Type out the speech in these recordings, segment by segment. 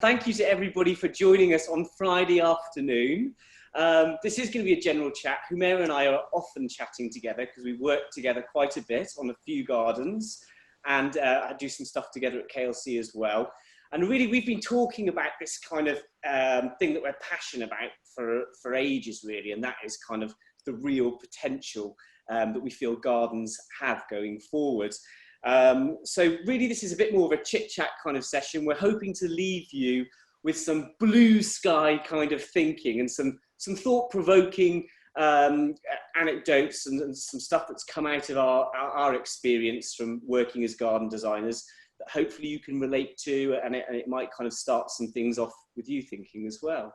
Thank you to everybody for joining us on Friday afternoon. This is going to be a general chat. Humera and I are often chatting together because we work together quite a bit on a few gardens, and I do some stuff together at KLC as well. And really, we've been talking about this kind of thing that we're passionate about for ages, really, and that is kind of the real potential that we feel gardens have going forward. So really, this is a bit more of a chit-chat kind of session. We're hoping to leave you with some blue sky kind of thinking and some thought-provoking anecdotes and some stuff that's come out of our experience from working as garden designers that hopefully you can relate to, and it might kind of start some things off with you thinking as well.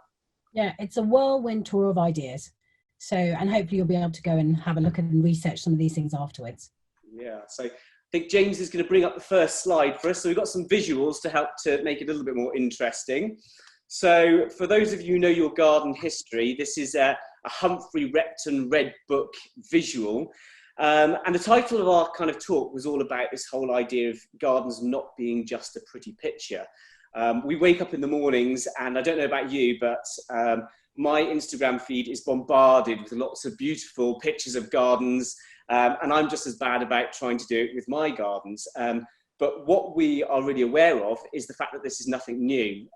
Yeah, it's a whirlwind tour of ideas. So, and hopefully you'll be able to go and have a look at and research some of these things afterwards. Yeah, so I think James is going to bring up the first slide for us. So we've got some visuals to help to make it a little bit more interesting. So for those of you who know your garden history, this is a Humphrey Repton Red Book visual. And the title of our kind of talk was all about this whole idea of gardens not being just a pretty picture. We wake up in the mornings, and I don't know about you, but my Instagram feed is bombarded with lots of beautiful pictures of gardens, and I'm just as bad about trying to do it with my gardens. But what we are really aware of is the fact that this is nothing new.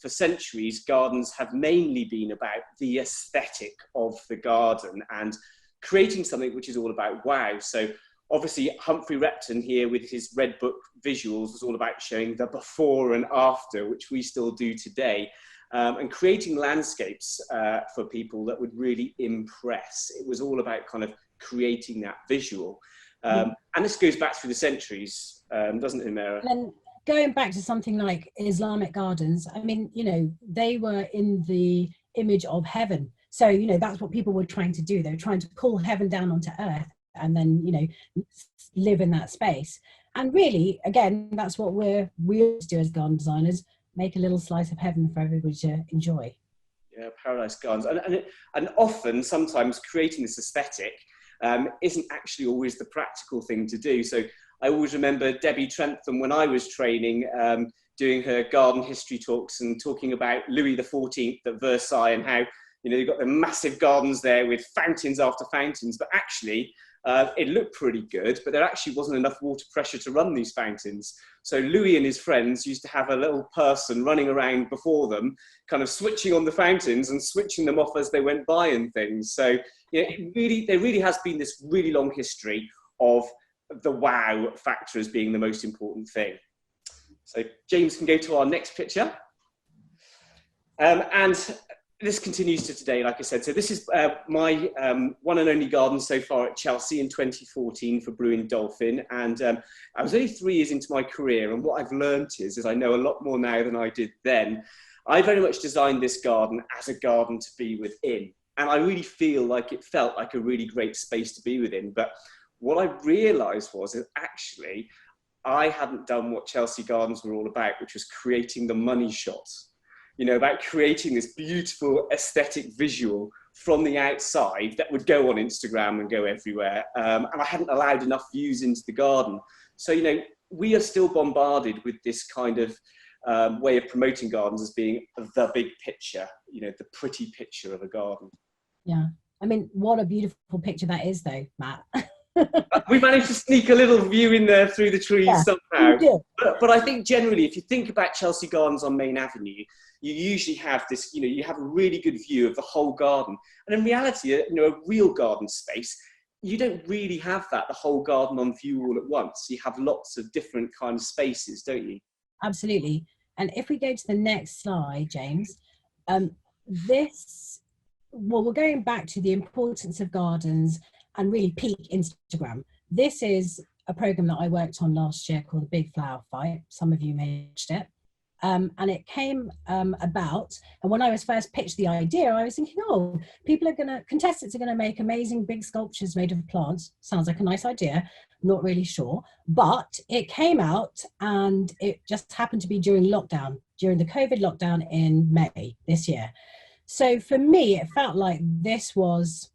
For centuries, gardens have mainly been about the aesthetic of the garden and creating something which is all about wow. So obviously Humphrey Repton here with his Red Book visuals was all about showing the before and after, which we still do today, and creating landscapes for people that would really impress. It was all about kind of creating that visual. And this goes back through the centuries, doesn't it, Humera? And going back to something like Islamic gardens, I mean, you know, they were in the image of heaven. So, you know, that's what people were trying to do. They were trying to pull heaven down onto earth and then, you know, live in that space. And really, again, that's what we always do as garden designers, make a little slice of heaven for everybody to enjoy. Yeah, paradise gardens. And often, sometimes creating this aesthetic isn't actually always the practical thing to do. So I always remember Debbie Trentham when I was training, doing her garden history talks and talking about Louis XIV at Versailles and how, you know, you've got the massive gardens there with fountains after fountains, but actually it looked pretty good, but there actually wasn't enough water pressure to run these fountains. So Louis and his friends used to have a little person running around before them, kind of switching on the fountains and switching them off as they went by and things. So, you know, there really has been this really long history of the wow factor as being the most important thing. So James can go to our next picture. And this continues to today, like I said. So this is my one and only garden so far at Chelsea in 2014 for Brewing Dolphin. And I was only 3 years into my career. And what I've learned is I know a lot more now than I did then. I very much designed this garden as a garden to be within. And I really feel like it felt like a really great space to be within. But what I realised was that actually I hadn't done what Chelsea Gardens were all about, which was creating the money shot. You know, about creating this beautiful aesthetic visual from the outside that would go on Instagram and go everywhere. And I hadn't allowed enough views into the garden. So, you know, we are still bombarded with this kind of way of promoting gardens as being the big picture, you know, the pretty picture of a garden. Yeah. I mean, what a beautiful picture that is, though, Matt. We managed to sneak a little view in there through the trees somehow. But I think generally, if you think about Chelsea Gardens on Main Avenue, you usually have this, you know, you have a really good view of the whole garden. And in reality, you know, a real garden space, you don't really have that, the whole garden on view all at once. You have lots of different kind of spaces, don't you? Absolutely. And if we go to the next slide, James, we're going back to the importance of gardens and really peak Instagram. This is a program that I worked on last year called The Big Flower Fight. Some of you may have watched it. And it came about, and when I was first pitched the idea, I was thinking, oh, contestants are going to make amazing big sculptures made of plants. Sounds like a nice idea. Not really sure. But it came out, and it just happened to be during the COVID lockdown in May this year. So for me, it felt like this was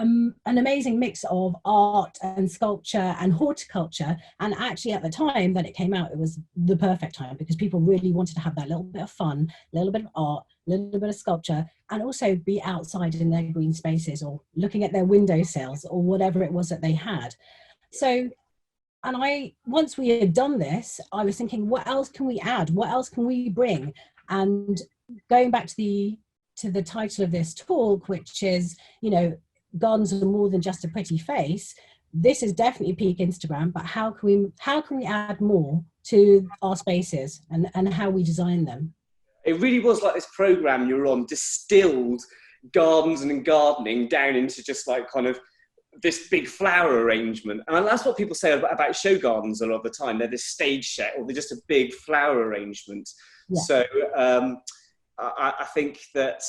an amazing mix of art and sculpture and horticulture. And actually at the time that it came out, it was the perfect time because people really wanted to have that little bit of fun, a little bit of art, a little bit of sculpture, and also be outside in their green spaces or looking at their windowsills or whatever it was that they had. So, and once we had done this, I was thinking, what else can we add? What else can we bring? And going back to the title of this talk, which is, gardens are more than just a pretty face. This is definitely peak Instagram, but how can we add more to our spaces and how we design them? It really was like this program you're on distilled gardens and gardening down into just like kind of this big flower arrangement. And that's what people say about show gardens a lot of the time. They're this stage set or they're just a big flower arrangement. Yeah. So I think that,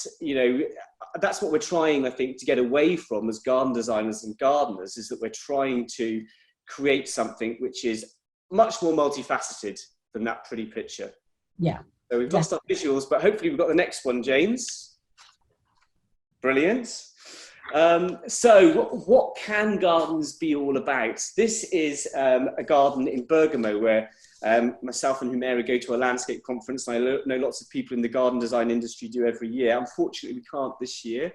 that's what we're trying, I think, to get away from as garden designers and gardeners, is that we're trying to create something which is much more multifaceted than that pretty picture. Yeah. So we've lost our visuals, but hopefully we've got the next one, James. Brilliant. So what can gardens be all about? This is a garden in Bergamo where myself and Humera go to a landscape conference. And I know lots of people in the garden design industry do every year. Unfortunately, we can't this year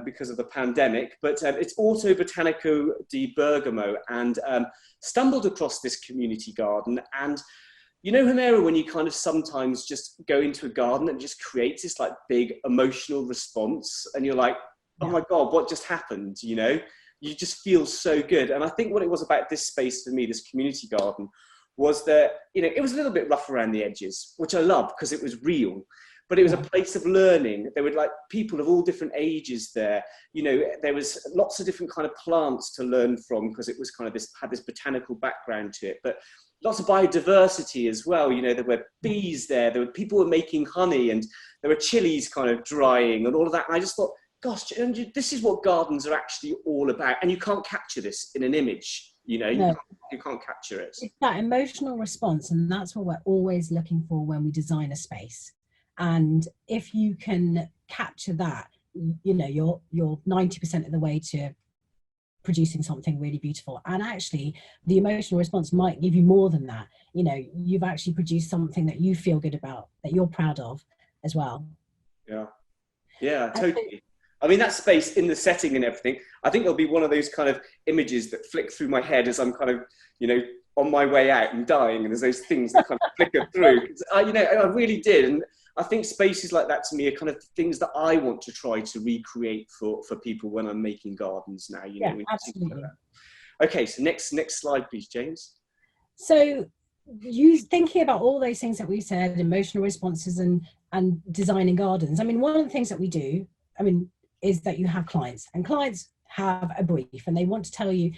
because of the pandemic, but it's Orto Botanico di Bergamo, and stumbled across this community garden. And Humera, when you kind of sometimes just go into a garden and just creates this like big emotional response and you're like, oh my God, what just happened? You just feel so good. And I think what it was about this space for me, this community garden, was that, it was a little bit rough around the edges, which I love because it was real, but it was a place of learning. There were like people of all different ages there. There was lots of different kind of plants to learn from because it was kind of had this botanical background to it, but lots of biodiversity as well. There were bees there were people were making honey, and there were chilies kind of drying and all of that. And I just thought, gosh, this is what gardens are actually all about. And you can't capture this in an image, no. You can't capture it. It's that emotional response, and that's what we're always looking for when we design a space. And if you can capture that, you're 90% of the way to producing something really beautiful. And actually, the emotional response might give you more than that. You've actually produced something that you feel good about, that you're proud of as well. Yeah, totally. I mean, that space in the setting and everything, I think there'll be one of those kind of images that flick through my head as I'm kind of, on my way out and dying, and there's those things that kind of flicker through. I really did. And I think spaces like that to me are kind of things that I want to try to recreate for people when I'm making gardens now. Absolutely. Okay, so next slide, please, James. So you thinking about all those things that we said, emotional responses and designing gardens. I mean, one of the things that we do, is that you have clients, and clients have a brief and they want to tell you,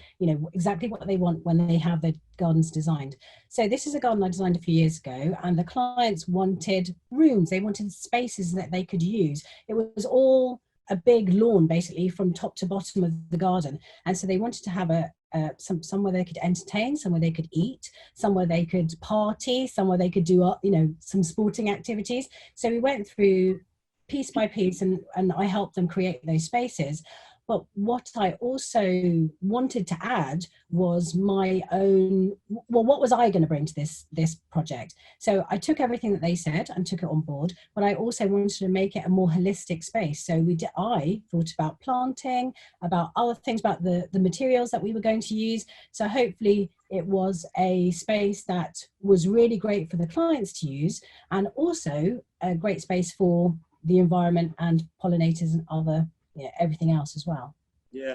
exactly what they want when they have their gardens designed. So this is a garden I designed a few years ago, and the clients wanted rooms, they wanted spaces that they could use. It was all a big lawn basically from top to bottom of the garden, and so they wanted to have somewhere they could entertain, somewhere they could eat, somewhere they could party, somewhere they could do some sporting activities. So we went through piece by piece and I helped them create those spaces. But what I also wanted to add was my own, what was I going to bring to this project? So I took everything that they said and took it on board, but I also wanted to make it a more holistic space. So I thought about planting, about other things, about the materials that we were going to use. So hopefully it was a space that was really great for the clients to use, and also a great space for the environment and pollinators and other everything else as well. Yeah,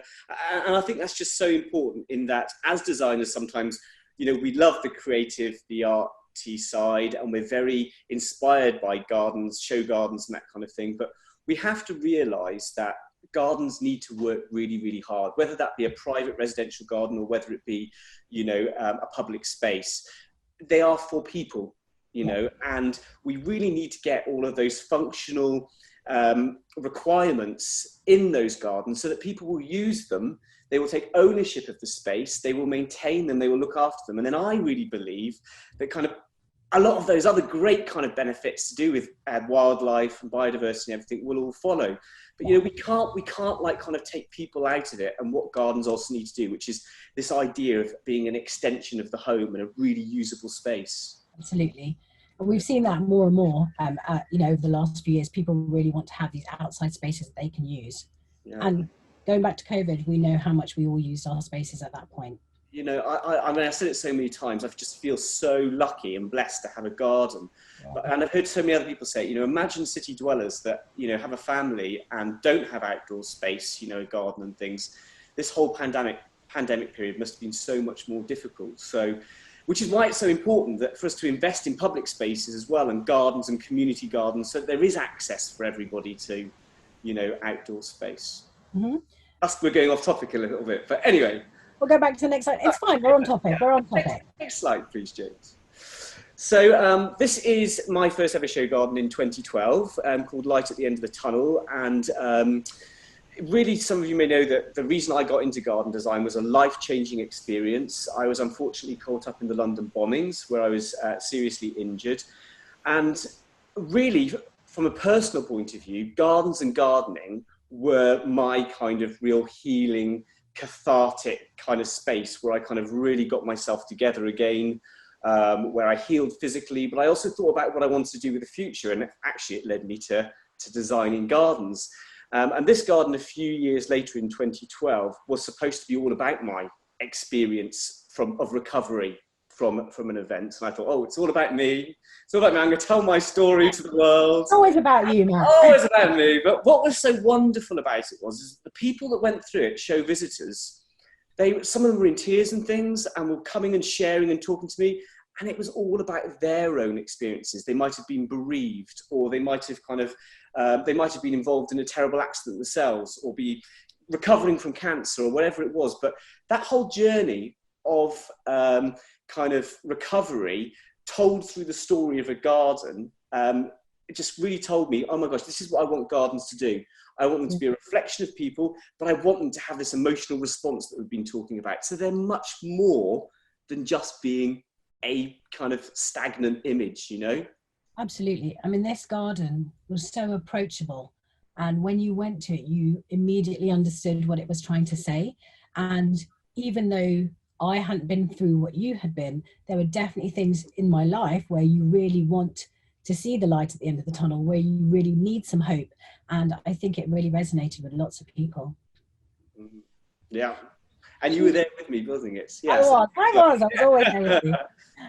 and I think that's just so important, in that as designers sometimes, we love the creative, the arty side, and we're very inspired by gardens, show gardens and that kind of thing, but we have to realize that gardens need to work really, really hard, whether that be a private residential garden or whether it be, a public space. They are for people, and we really need to get all of those functional requirements in those gardens so that people will use them, they will take ownership of the space, they will maintain them, they will look after them. And then I really believe that kind of a lot of those other great kind of benefits to do with wildlife and biodiversity and everything will all follow. But you know, we can't like kind of take people out of it, and what gardens also need to do, which is this idea of being an extension of the home and a really usable space. Absolutely. And we've seen that more and more, you know, over the last few years. People really want to have these outside spaces that they can use. Yeah. And going back to COVID, we know how much we all used our spaces at that point. You know, I mean, I've said it so many times, I just feel so lucky and blessed to have a garden. And I've heard so many other people say, you know, imagine city dwellers that, you know, have a family and don't have outdoor space, you know, a garden and things. This whole pandemic period must have been so much more difficult. So, which is why it's so important that for us to invest in public spaces as well, and gardens and community gardens, so there is access for everybody to, you know, outdoor space. Mm-hmm. We're going off topic a little bit, but anyway. We'll go back to the next slide. It's fine, we're on topic, we're on topic. Next slide, please, James. So this is my first ever show garden in 2012, called Light at the End of the Tunnel. And really, some of you may know that the reason I got into garden design was a life-changing experience. I was unfortunately caught up in the London bombings, where I was seriously injured. And really, from a personal point of view, gardens and gardening were my kind of real healing, cathartic kind of space where I kind of really got myself together again, where I healed physically, but I also thought about what I wanted to do with the future, and actually it led me to designing gardens. And this garden a few years later in 2012 was supposed to be all about my experience of recovery from an event. And I thought, oh, it's all about me. It's all about me. I'm going to tell my story to the world. It's always about you, Matt. Always about me. But what was so wonderful about it was the people that went through it, show visitors, some of them were in tears and things and were coming and sharing and talking to me. And it was all about their own experiences. They might have been bereaved, or they might have they might have been involved in a terrible accident themselves, or be recovering from cancer, or whatever it was. But that whole journey of kind of recovery told through the story of a garden, it just really told me, oh my gosh, this is what I want gardens to do. I want them to be a reflection of people, but I want them to have this emotional response that we've been talking about. So they're much more than just being a kind of stagnant image, you know? Absolutely. I mean, this garden was so approachable. And when you went to it, you immediately understood what it was trying to say. And even though I hadn't been through what you had been, there were definitely things in my life where you really want to see the light at the end of the tunnel, where you really need some hope. And I think it really resonated with lots of people. Yeah. And you were there with me, wasn't it? Yes. I was always there with you.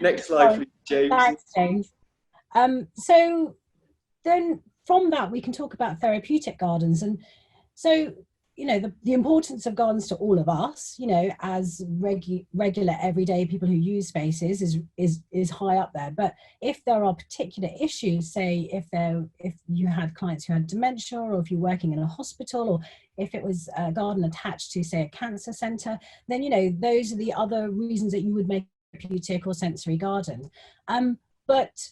Next slide, please, James. Thanks, James. So then from that, we can talk about therapeutic gardens. And so, you know, the importance of gardens to all of us, you know, as regular everyday people who use spaces is high up there. But if there are particular issues, say if you had clients who had dementia, or if you're working in a hospital, or if it was a garden attached to, say, a cancer centre, then, you know, those are the other reasons that you would make a therapeutic or sensory garden. But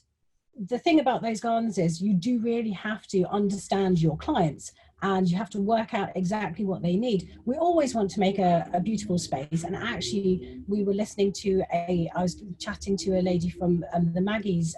the thing about those gardens is you do really have to understand your clients, and you have to work out exactly what they need. We always want to make a beautiful space. And actually, we were listening to I was chatting to a lady from the Maggie's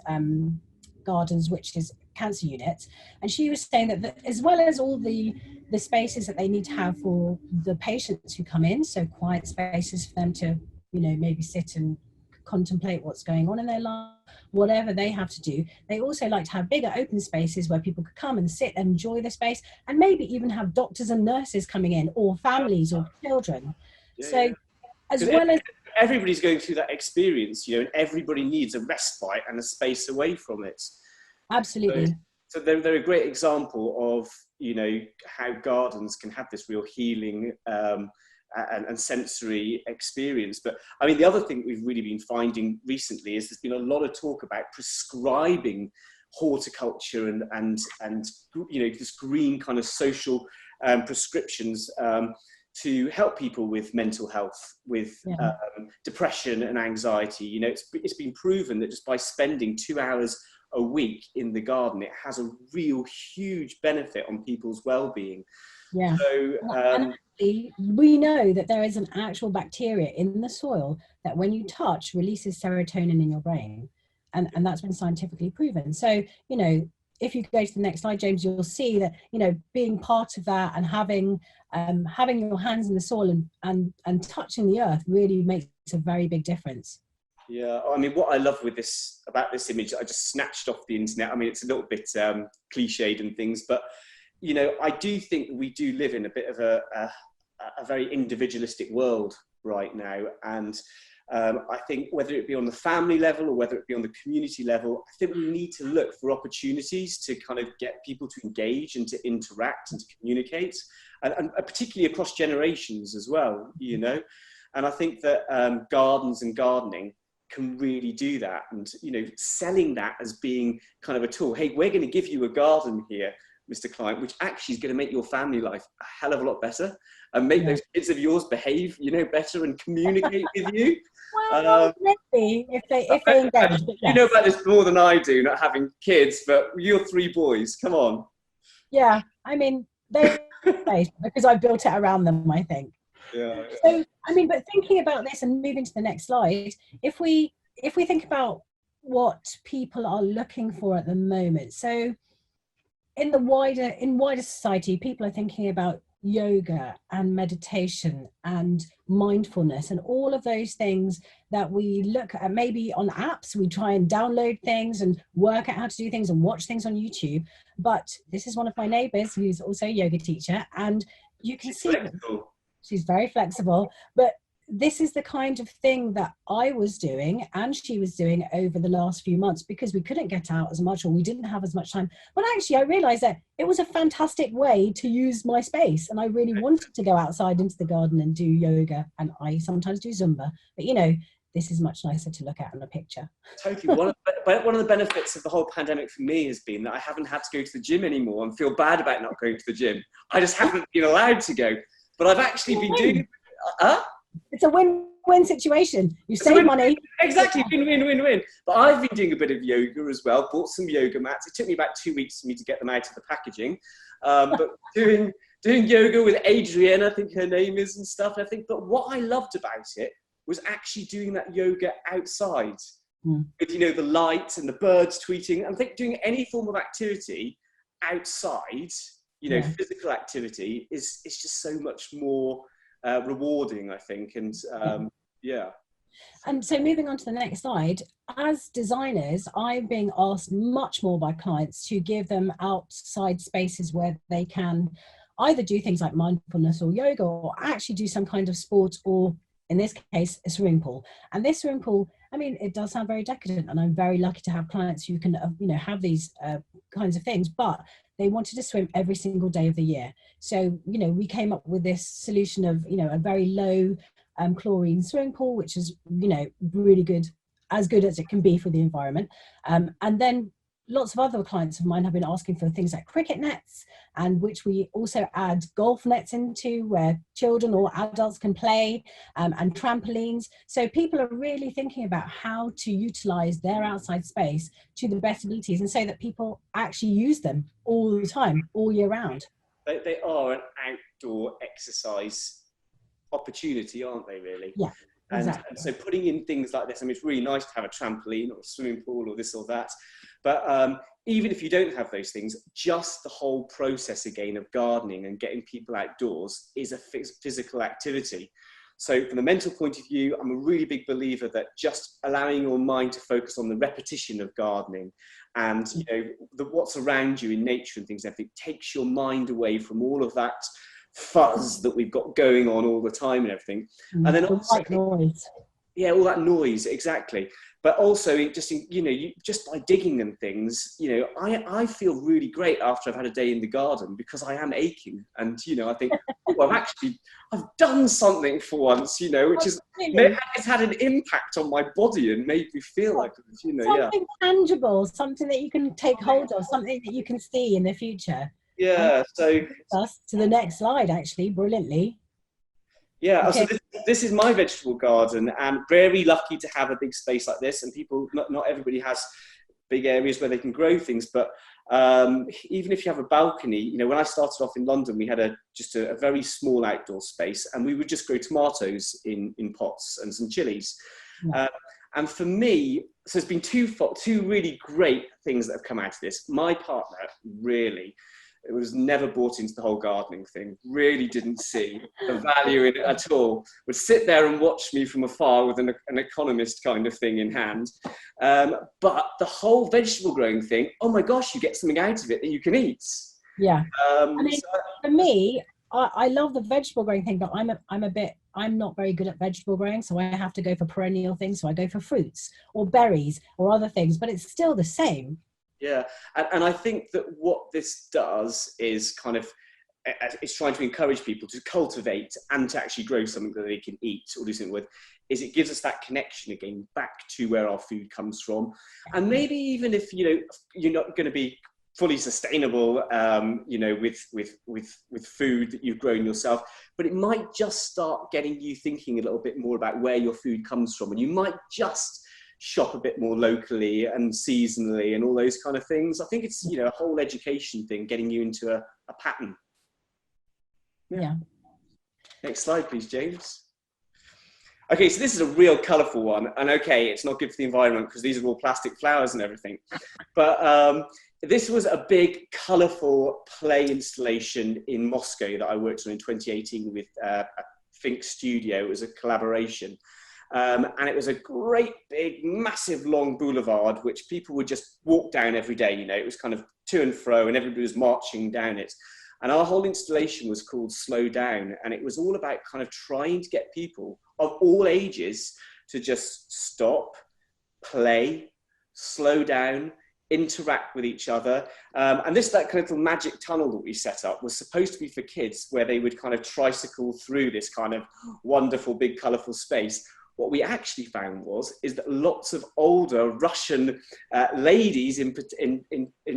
Gardens, which is cancer unit. And she was saying that as well as all the spaces that they need to have for the patients who come in, so quiet spaces for them to, you know, maybe sit and contemplate what's going on in their life, whatever they have to do. They also like to have bigger open spaces where people could come and sit and enjoy the space, and maybe even have doctors and nurses coming in, or families or children. As well as everybody's going through that experience, you know, and everybody needs a respite and a space away from it. Absolutely. So they're a great example of, you know, how gardens can have this real healing and sensory experience. But I mean, the other thing we've really been finding recently is there's been a lot of talk about prescribing horticulture and you know, this green kind of social prescriptions to help people with mental health, with depression and anxiety. You know, it's been proven that just by spending 2 hours a week in the garden, it has a real huge benefit on people's well-being. Yeah. So, and actually, we know that there is an actual bacteria in the soil that when you touch releases serotonin in your brain. and that's been scientifically proven. So, you know, if you go to the next slide, James, you'll see that, you know, being part of that and having your hands in the soil and touching the earth really makes a very big difference. Yeah, I mean, what I love with this, about this image that I just snatched off the internet, I mean, it's a little bit cliched and things, but, you know, I do think we do live in a bit of a very individualistic world right now. And I think whether it be on the family level or whether it be on the community level, I think we need to look for opportunities to kind of get people to engage and to interact and to communicate, and particularly across generations as well, you know. And I think that gardens and gardening can really do that, and, you know, selling that as being kind of a tool. Hey, we're going to give you a garden here, Mr. Client, which actually is going to make your family life a hell of a lot better and make those kids of yours behave, you know, better and communicate with you. Well, maybe if they engage. You know about this more than I do, not having kids, but you're 3 boys. Come on. Yeah, I mean, they because I built it around them, I think. Yeah. So, I mean, but thinking about this and moving to the next slide, if we think about what people are looking for at the moment, so in wider society, people are thinking about yoga and meditation and mindfulness and all of those things that we look at. Maybe on apps, we try and download things and work out how to do things and watch things on YouTube. But this is one of my neighbors who's also a yoga teacher, and you can see she's very flexible, but this is the kind of thing that I was doing and she was doing over the last few months because we couldn't get out as much or we didn't have as much time. But actually I realized that it was a fantastic way to use my space, and I really wanted to go outside into the garden and do yoga, and I sometimes do Zumba, but you know, this is much nicer to look at in a picture. Totally. One of the benefits of the whole pandemic for me has been that I haven't had to go to the gym anymore and feel bad about not going to the gym. I just haven't been allowed to go. But I've actually been doing... It's a win-win situation. You save money. Exactly, win-win-win-win. But I've been doing a bit of yoga as well, bought some yoga mats. It took me about 2 weeks for me to get them out of the packaging. But doing yoga with Adrienne, I think her name is, and stuff. And I think, but what I loved about it was actually doing that yoga outside. With, you know, the lights and the birds tweeting. I think doing any form of activity outside, you know, physical activity is just so much more rewarding, I think. And and so moving on to the next slide, as designers, I'm being asked much more by clients to give them outside spaces where they can either do things like mindfulness or yoga, or actually do some kind of sport, or in this case, a swimming pool. And this swimming pool, I mean, it does sound very decadent, and I'm very lucky to have clients who can, you know, have these kinds of things, but they wanted to swim every single day of the year. So, you know, we came up with this solution of, you know, a very low chlorine swimming pool, which is, you know, really good, as good as it can be for the environment. And then lots of other clients of mine have been asking for things like cricket nets, and which we also add golf nets into, where children or adults can play, and trampolines. So people are really thinking about how to utilize their outside space to the best abilities, and so that people actually use them all the time, all year round. They are an outdoor exercise opportunity, aren't they, really? Yeah. Exactly. And so putting in things like this, I mean, it's really nice to have a trampoline or a swimming pool or this or that. But even if you don't have those things, just the whole process again of gardening and getting people outdoors is a physical activity. So from the mental point of view, I'm a really big believer that just allowing your mind to focus on the repetition of gardening and, you know, what's around you in nature and things, everything takes your mind away from all of that fuzz that we've got going on all the time and everything. And then also, noise. Yeah, all that noise, exactly. But also, just, you know, just by digging and things, you know, I feel really great after I've had a day in the garden, because I am aching, and, you know, I think, oh, I've done something for once, you know, which is, it's had an impact on my body and made me feel like, you know, something tangible, something that you can take hold of, something that you can see in the future. Yeah, so us to the next slide, actually, brilliantly. Yeah, okay. So this is my vegetable garden, and very lucky to have a big space like this. And people, not everybody has big areas where they can grow things, but even if you have a balcony, you know, when I started off in London, we had just a very small outdoor space, and we would just grow tomatoes in pots and some chilies. Yeah. And for me, so there's been two really great things that have come out of this. My partner really was never bought into the whole gardening thing, really didn't see the value in it at all, would sit there and watch me from afar with an economist kind of thing in hand. But the whole vegetable growing thing, oh my gosh, you get something out of it that you can eat. Yeah. I mean, for me, I love the vegetable growing thing, but I'm not very good at vegetable growing, so I have to go for perennial things. So I go for fruits or berries or other things, but it's still the same. Yeah, and I think that what this does is kind of, it's trying to encourage people to cultivate and to actually grow something that they can eat or do something with, is it gives us that connection again back to where our food comes from. And maybe even if, you're not going to be fully sustainable, with food that you've grown yourself, but it might just start getting you thinking a little bit more about where your food comes from, and you might just shop a bit more locally and seasonally and all those kind of things. I think it's, a whole education thing, getting you into a pattern. Yeah. Next slide, please, James. Okay, so this is a real colourful one, and okay, it's not good for the environment because these are all plastic flowers and everything. But this was a big, colourful play installation in Moscow that I worked on in 2018 with Think Studio. It was a collaboration. And it was a great, big, massive, long boulevard, which people would just walk down every day. It was kind of to and fro, and everybody was marching down it. And our whole installation was called Slow Down. And it was all about kind of trying to get people of all ages to just stop, play, slow down, interact with each other. And that kind of little magic tunnel that we set up was supposed to be for kids, where they would kind of tricycle through this kind of wonderful, big, colourful space. What we actually found is that lots of older Russian ladies in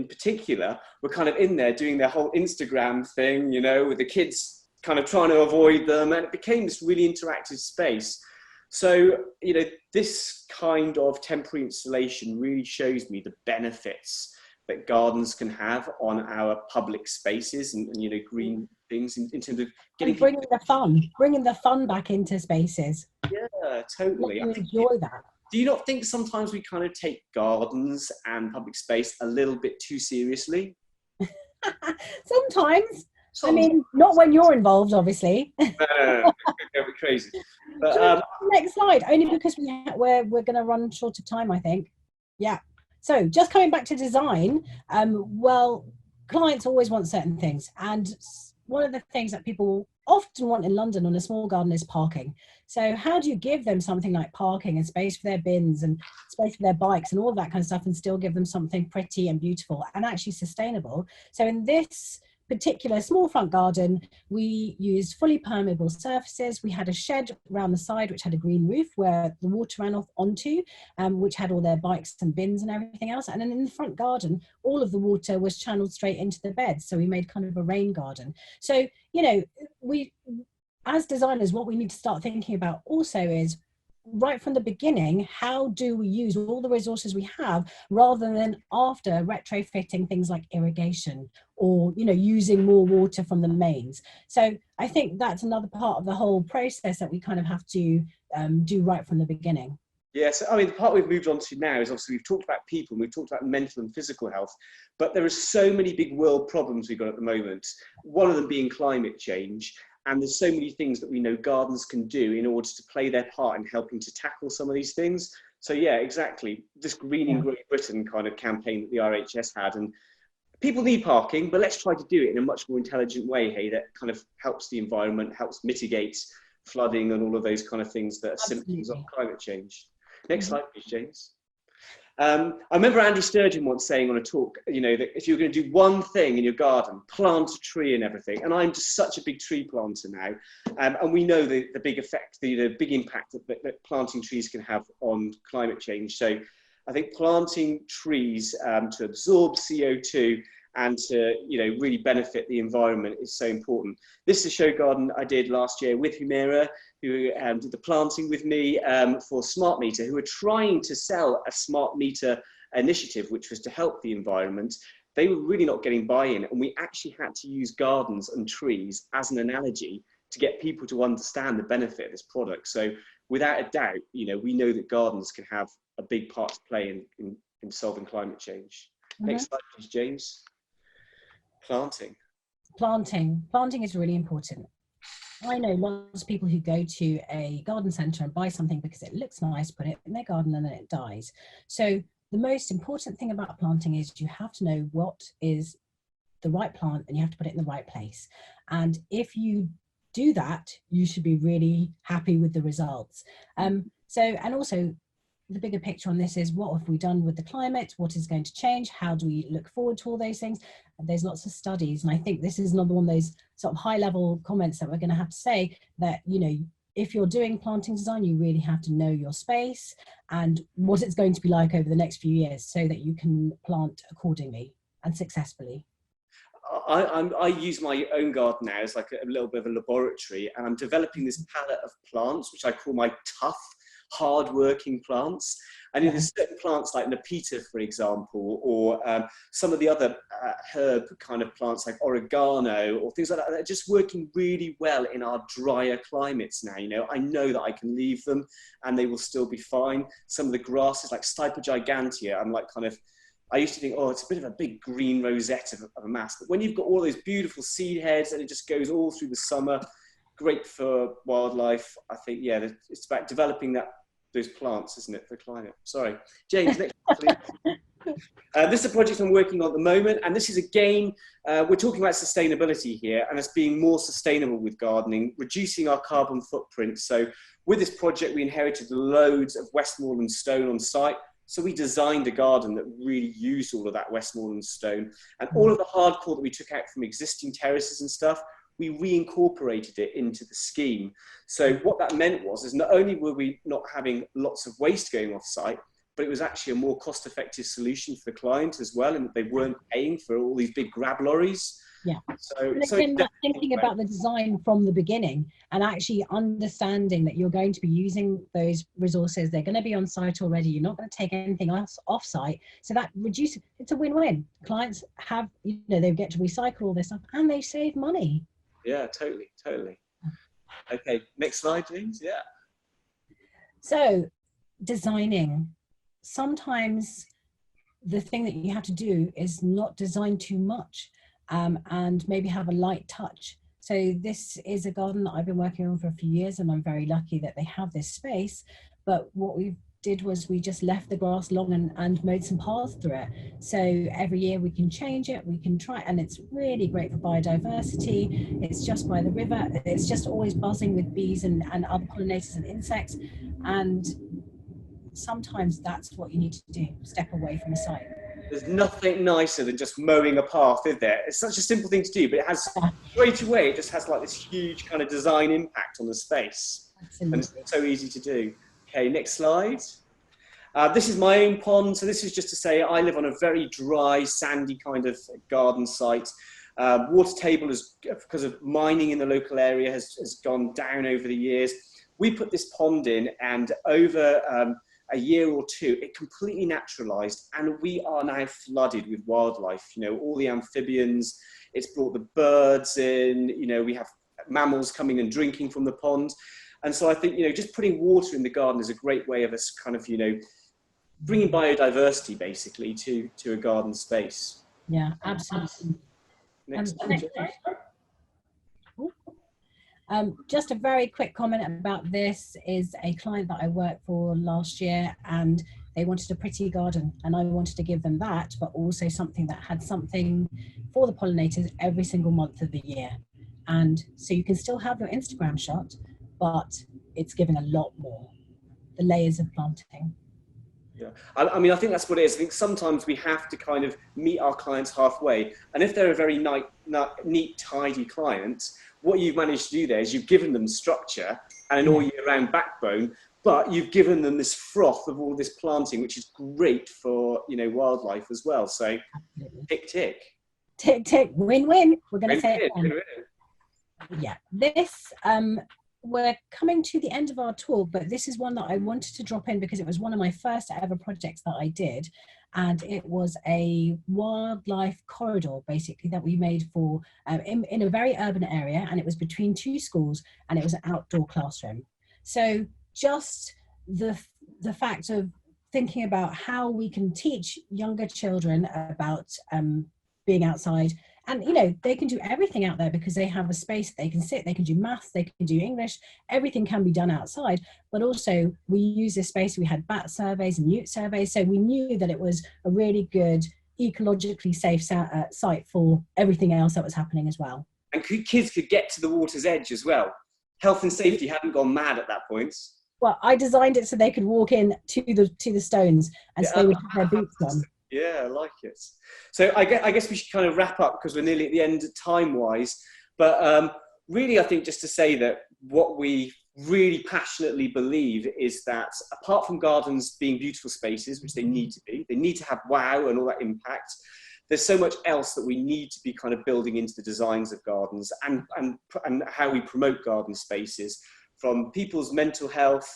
particular were kind of in there doing their whole Instagram thing, with the kids kind of trying to avoid them. And it became this really interactive space. So, this kind of temporary installation really shows me the benefits that gardens can have on our public spaces and green things in terms of getting bringing the fun back into spaces. Yeah, totally. Let you enjoy that. Do you not think sometimes we kind of take gardens and public space a little bit too seriously? Sometimes. I mean, not when you're involved, obviously. No, it'll be crazy. But, next slide, only because we're going to run short of time, I think. Yeah. So just coming back to design, clients always want certain things. And one of the things that people often want in London on a small garden is parking. So how do you give them something like parking and space for their bins and space for their bikes and all of that kind of stuff, and still give them something pretty and beautiful and actually sustainable? So in this particular small front garden, we used fully permeable surfaces. We had a shed around the side which had a green roof where the water ran off onto, which had all their bikes and bins and everything else. And then in the front garden, all of the water was channeled straight into the beds. So we made kind of a rain garden. So, we, as designers, what we need to start thinking about also is, right from the beginning, how do we use all the resources we have, rather than after retrofitting things like irrigation or using more water from the mains. So I think that's another part of the whole process that we kind of have to do right from the beginning. Yes, I mean, the part we've moved on to now is, obviously we've talked about people and we've talked about mental and physical health, but there are so many big world problems we've got at the moment, one of them being climate change. And there's so many things that we know gardens can do in order to play their part in helping to tackle some of these things. So yeah, exactly. This Greening Great Britain kind of campaign that the RHS had, and people need parking, but let's try to do it in a much more intelligent way, hey, that kind of helps the environment, helps mitigate flooding and all of those kind of things that are symptoms of climate change. Next slide, please, James. I remember Andy Sturgeon once saying on a talk, that if you're going to do one thing in your garden, plant a tree and everything. And I'm just such a big tree planter now. And we know the big effect, the big impact that planting trees can have on climate change. So I think planting trees to absorb CO2 and to really benefit the environment is so important. This is a show garden I did last year with Humira, who did the planting with me for Smart Meter, who were trying to sell a Smart Meter initiative, which was to help the environment. They were really not getting buy-in, and we actually had to use gardens and trees as an analogy to get people to understand the benefit of this product. So without a doubt, you know, we know that gardens can have a big part to play in solving climate change. Next slide, please, James. Planting. Planting is really important. I know lots of people who go to a garden centre and buy something because it looks nice, put it in their garden, and then it dies. So the most important thing about planting is you have to know what is the right plant, and you have to put it in the right place. And if you do that, you should be really happy with the results. And also the bigger picture on this is, what have we done with the climate? What is going to change? How do we look forward to all those things? And there's lots of studies, and I think this is another one of those sort of high level comments that we're going to have to say that, you know, if you're doing planting design, you really have to know your space and what it's going to be like over the next few years so that you can plant accordingly and successfully. I use my own garden now as like a little bit of a laboratory, and I'm developing this palette of plants, which I call my tough, hard-working plants. And there's certain plants like Nepeta, for example, or some of the other herb kind of plants like oregano or things like that, that are just working really well in our drier climates now. You know, I know that I can leave them and they will still be fine. Some of the grasses like Stipa gigantea, I'm like kind of, I used to think, oh, it's a bit of a big green rosette of a mass. But when you've got all those beautiful seed heads and it just goes all through the summer, great for wildlife. I think, yeah, it's about developing those plants, isn't it, for climate? Sorry. James, next please. This is a project I'm working on at the moment, and this is again, we're talking about sustainability here, and it's being more sustainable with gardening, reducing our carbon footprint. So with this project, we inherited loads of Westmoreland stone on site. So we designed a garden that really used all of that Westmoreland stone, and all of the hardcore that we took out from existing terraces and stuff, we reincorporated it into the scheme. So what that meant is not only were we not having lots of waste going off site, but it was actually a more cost-effective solution for the client as well, and they weren't paying for all these big grab lorries. Yeah. So again, thinking about the design from the beginning and actually understanding that you're going to be using those resources, they're going to be on site already, you're not going to take anything else off site, so that reduces, it's a win-win. Clients have, you know, they get to recycle all this stuff and they save money. Yeah, totally. Okay, next slide, please. Yeah. So designing, sometimes the thing that you have to do is not design too much. And maybe have a light touch. So this is a garden that I've been working on for a few years, and I'm very lucky that they have this space. But what we did was we just left the grass long and mowed some paths through it. So every year we can change it, we can try, and it's really great for biodiversity. It's just by the river. It's just always buzzing with bees and other pollinators and insects. And sometimes that's what you need to do, step away from a site. There's nothing nicer than just mowing a path, is there? It's such a simple thing to do, but it has straight away, it just has like this huge kind of design impact on the space. Absolutely. And it's so easy to do. Okay, next slide. This is my own pond. So this is just to say I live on a very dry, sandy kind of garden site. Water table, is, because of mining in the local area, has gone down over the years. We put this pond in, and over a year or two, it completely naturalized, and we are now flooded with wildlife. You know, all the amphibians, it's brought the birds in, you know, we have mammals coming and drinking from the pond. And so I think, you know, just putting water in the garden is a great way of us kind of, you know, bringing biodiversity basically to a garden space. Yeah, absolutely. Next. Just a very quick comment about this is a client that I worked for last year, and they wanted a pretty garden, and I wanted to give them that, but also something that had something for the pollinators every single month of the year. And so you can still have your Instagram shot, but it's giving a lot more, the layers of planting. Yeah, I mean, I think that's what it is. I think sometimes we have to kind of meet our clients halfway. And if they're a very neat, tidy client, what you've managed to do there is you've given them structure and an all year round backbone, but you've given them this froth of all this planting, which is great for, you know, wildlife as well. So tick, tick. Tick, tick, win, win. We're going to say it. Win. Yeah, this, we're coming to the end of our talk, but this is one that I wanted to drop in because it was one of my first ever projects that I did. And it was a wildlife corridor, basically, that we made for in a very urban area, and it was between two schools, and it was an outdoor classroom. So just the fact of thinking about how we can teach younger children about being outside. And, you know, they can do everything out there because they have a space they can sit, they can do maths, they can do English, everything can be done outside. But also we use this space, we had bat surveys and newt surveys, so we knew that it was a really good ecologically safe site for everything else that was happening as well. And kids could get to the water's edge as well. Health and safety hadn't gone mad at that point. Well, I designed it so they could walk in to the stones and so they would have their boots on. Yeah, I like it. So I guess we should kind of wrap up because we're nearly at the end time-wise. But really, I think just to say that what we really passionately believe is that apart from gardens being beautiful spaces, which they need to be, they need to have wow and all that impact, there's so much else that we need to be kind of building into the designs of gardens and how we promote garden spaces, from people's mental health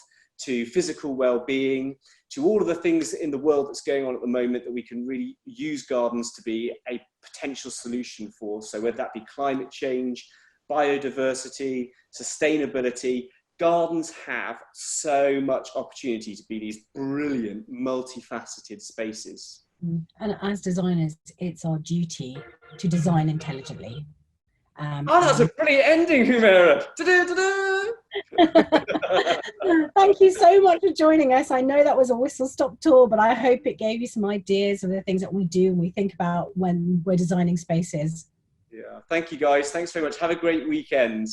to physical well-being, to all of the things in the world that's going on at the moment that we can really use gardens to be a potential solution for. So whether that be climate change, biodiversity, sustainability, gardens have so much opportunity to be these brilliant, multifaceted spaces. And as designers, it's our duty to design intelligently. That's a brilliant ending, Humera. Thank you so much for joining us. I know that was a whistle-stop tour, but I hope it gave you some ideas of the things that we do and we think about when we're designing spaces. Yeah, thank you guys. Thanks very much. Have a great weekend.